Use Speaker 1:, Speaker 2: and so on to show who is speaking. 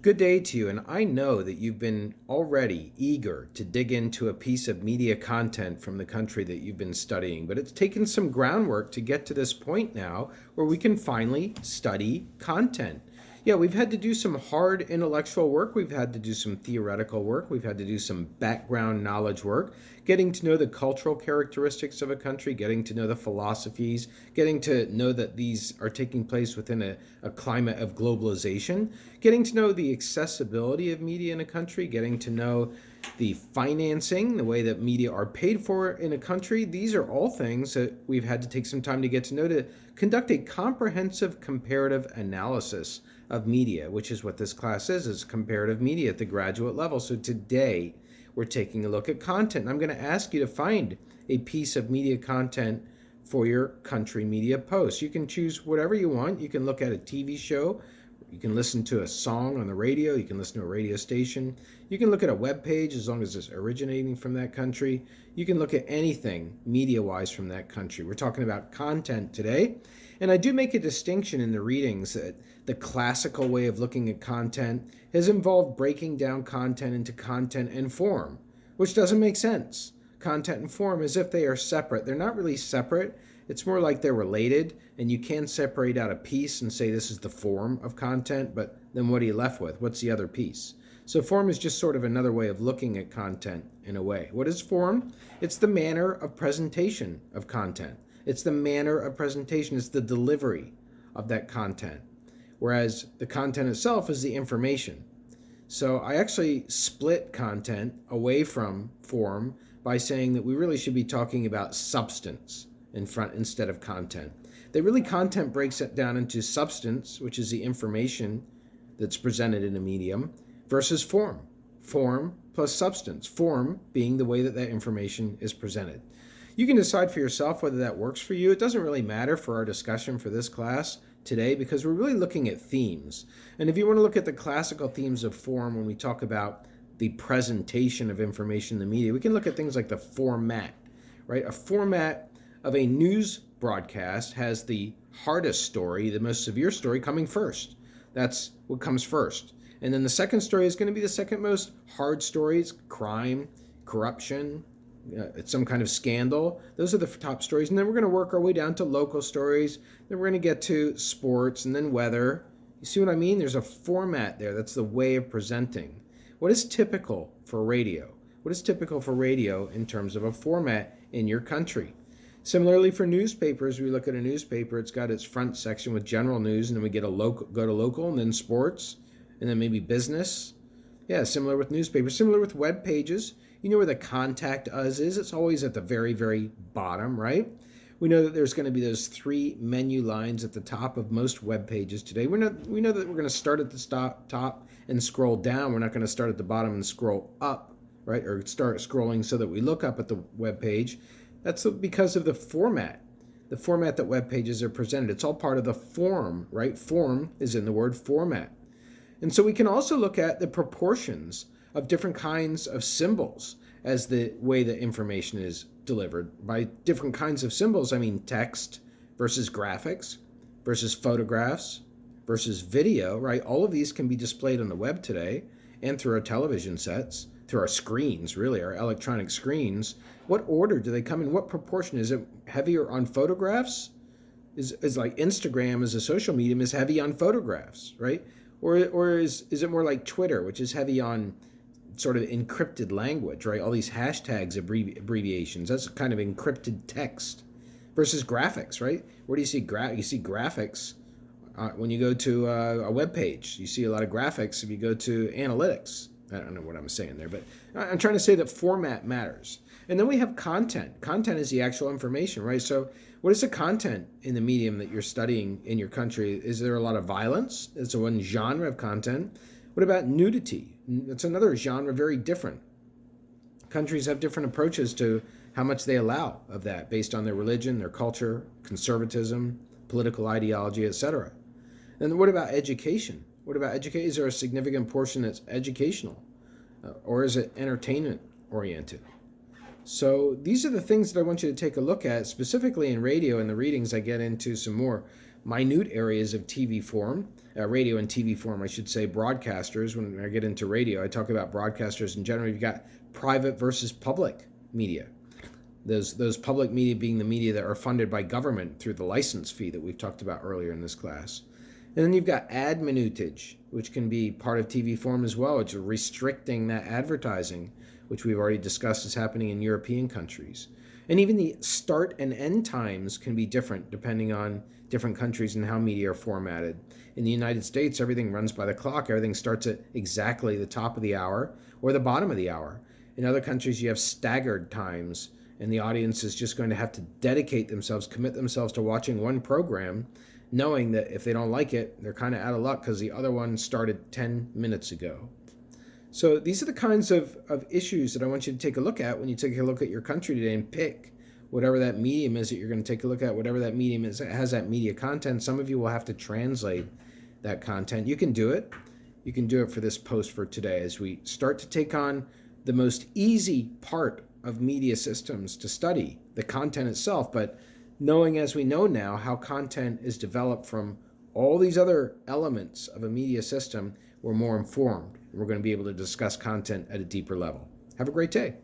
Speaker 1: Good day to you, and I know that you've been already eager to dig into a piece of media content from the country that you've been studying, but it's taken some groundwork to get to this point now where we can finally study content. Yeah, we've had to do some hard intellectual work, we've had to do some theoretical work, we've had to do some background knowledge work, getting to know the cultural characteristics of a country, getting to know the philosophies, getting to know that these are taking place within a climate of globalization, getting to know the accessibility of media in a country, getting to know the financing, the way that media are paid for in a country. These are all things that we've had to take some time to get to know to conduct a comprehensive comparative analysis of media, which is what this class is comparative media at the graduate level. So today we're taking a look at content. I'm going to ask you to find a piece of media content for your country media post. You can choose whatever you want. You can look at a TV show. You can listen to a song on the radio. You can listen to a radio station. You can look at a web page as long as it's originating from that country. You can look at anything media-wise from that country. We're talking about content today. And I do make a distinction in the readings that the classical way of looking at content has involved breaking down content into content and form, which doesn't make sense. Content and form as if they are separate. They're not really separate. It's more like they're related, and you can separate out a piece and say this is the form of content, but then what are you left with? What's the other piece? So form is just sort of another way of looking at content in a way. What is form? It's the manner of presentation of content. It's the manner of presentation. It's the delivery of that content, whereas the content itself is the information. So I actually split content away from form by saying that we really should be talking about substance in front instead of content. That really content breaks it down into substance, which is the information that's presented in a medium, versus form. Form plus substance. Form being the way that that information is presented. You can decide for yourself whether that works for you. It doesn't really matter for our discussion for this class today because we're really looking at themes. And if you want to look at the classical themes of form when we talk about the presentation of information in the media, we can look at things like the format, right? A format of a news broadcast has the hardest story, the most severe story coming first. That's what comes first. And then the second story is going to be the second most hard stories: crime, corruption, some kind of scandal. Those are the top stories. And then we're going to work our way down to local stories. Then we're going to get to sports and then weather. You see what I mean? There's a format there. That's the way of presenting. What is typical for radio? What is typical for radio in terms of a format in your country? Similarly for newspapers, we look at a newspaper, it's got its front section with general news, and then we go to local, and then sports, and then maybe business. Yeah, similar with newspapers. Similar with web pages. You know where the contact us is? It's always at the very, very bottom, right? We know that there's going to be those three menu lines at the top of most web pages today. We know that we're going to start at the top and scroll down. We're not going to start at the bottom and scroll up, right? Or start scrolling so that we look up at the web page. That's because of the format that web pages are presented. It's all part of the form, right? Form is in the word format. And so we can also look at the proportions of different kinds of symbols as the way that information is delivered. By different kinds of symbols, I mean text versus graphics versus photographs versus video, right? All of these can be displayed on the web today and through our television sets, through our screens, really, our electronic screens. What order do they come in? What proportion? Is it heavier on photographs? Is like Instagram as a social medium is heavy on photographs, right? Or is it more like Twitter, which is heavy on sort of encrypted language, right? All these hashtags, abbreviations, that's kind of encrypted text versus graphics, right? Where do you see you see graphics when you go to a web page. You see a lot of graphics if you go to analytics. I don't know what I'm saying there, but I'm trying to say that format matters. And then we have content. Content is the actual information, right? So what is the content in the medium that you're studying in your country? Is there a lot of violence? It's one genre of content. What about nudity? That's another genre, very different. Countries have different approaches to how much they allow of that based on their religion, their culture, conservatism, political ideology, etc. And what about education? What about education? Is there a significant portion that's educational? Or is it entertainment oriented? So these are the things that I want you to take a look at, specifically in radio. In the readings, I get into some more minute areas of TV form, radio and TV form, I should say, broadcasters. When I get into radio, I talk about broadcasters in general. You've got private versus public media. Those public media being the media that are funded by government through the license fee that we've talked about earlier in this class. And then you've got ad minutage, which can be part of TV form as well. It's restricting that advertising, which we've already discussed is happening in European countries. And even the start and end times can be different depending on different countries and how media are formatted. In the United States, everything runs by the clock. Everything starts at exactly the top of the hour or the bottom of the hour. In other countries, you have staggered times, and the audience is just going to have to dedicate themselves, commit themselves to watching one program, knowing that if they don't like it, they're kind of out of luck because the other one started 10 minutes ago. So these are the kinds of issues that I want you to take a look at when you take a look at your country today and pick whatever that medium is that you're going to take a look at, whatever that medium is that has that media content. Some of you will have to translate that content. You can do it. You can do it for this post for today as we start to take on the most easy part of media systems to study, the content itself, but knowing as we know now how content is developed from all these other elements of a media system, we're more informed. We're going to be able to discuss content at a deeper level. Have a great day.